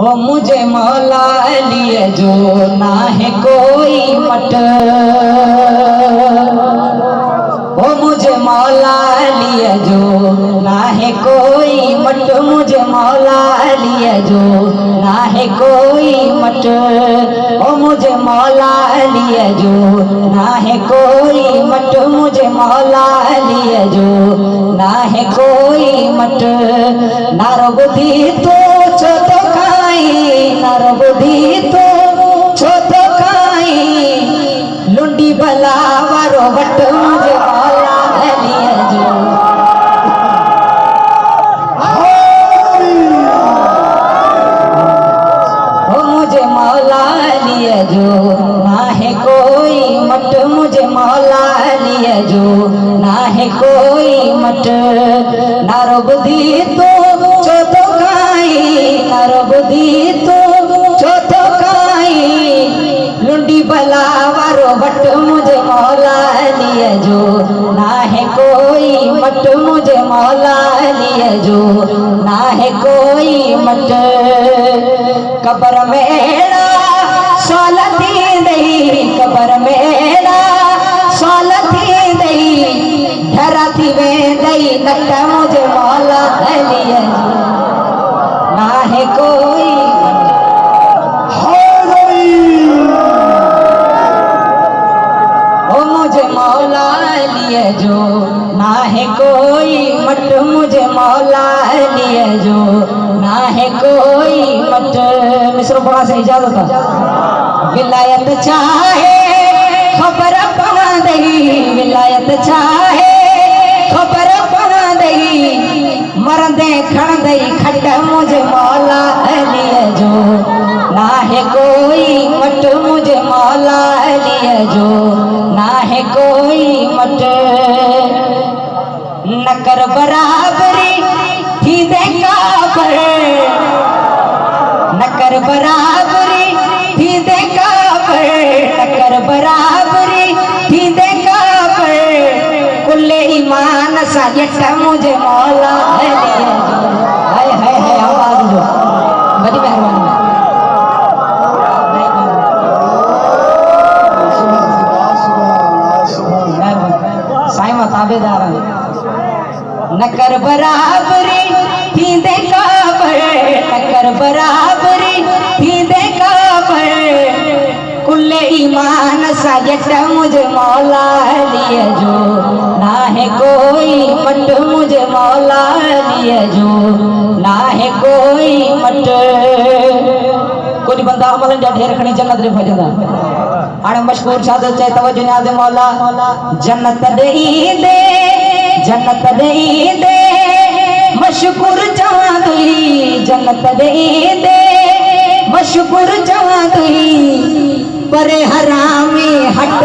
हो मुझे मौला लिए जो ना है कोई मट, हो मुझे मौला लिए जो ना है कोई मट, मुझे मौला लिए जो ना है कोई मट, हो मुझे मौला लिए जो ना है कोई मट, मुझे मौला लिए जो ना है कोई मट। नारो बुद्धि तो छो तो खाई, नारो बुद्धि तो छो तो खाई, लुंडी भला वारो वट मुझे मौला लिए जो, हो मुझे मौला लिए जो ना है कोई मट, मुझे मौला लिए जो ना है कोई मट। नारो बुद्धि तो छो तो खाई, नारो बुद्धि तो छो तो खाई, लुंडी भला वारो वट मुझे मौला लिए जो ना है कोई मट, मुझे मौला लिए जो ना है कोई मट। कबर में एड़ा सौलती दई, कबर में एड़ा सौलती दई, धरती में दई नट मुझे मौला लिए जो ना है कोई मौला लिए जो ना है कोई मट, मुझे मौला लिए जो ना है कोई मट। मिस्र पढ़ा से इजाजत विलायत चाहे खबर पढ़ा दही, विलायत चाहे खबर पढ़ा दही, मरदे खड़ दही खट मुझे मौला लिए जो ना है कोई मट, मुझे मौला लिए जो ना है कोई मट। नकर बराबरी थी देखा पर, नकर बराबरी थी देखा पर, नकर बराबरी थी देखा पर, कुल्ले ईमान सा जट मुझे मौला लिए जो, हाय हाय हाय आवाज जो बड़ी मेहरबानी ताबेदार। नकर बराबरी थी देखा पर, नकर बराबरी थी देखा पर, कुल्ले ईमान सा जट मुझे मौला लिए जो ना है कोई मट, मुझे मौला लिए जो ना है कोई मट। कोई बंदा अमल ढेर खणी जन्नत रे भजदा आने मशहूर शादत चाहे तवज्जो न्याज मौला जन्नत देई दे, जन्नत देई दे मशहूर चवा तुई, जन्नत देई दे मशहूर चवा तुई, परे हरामी हट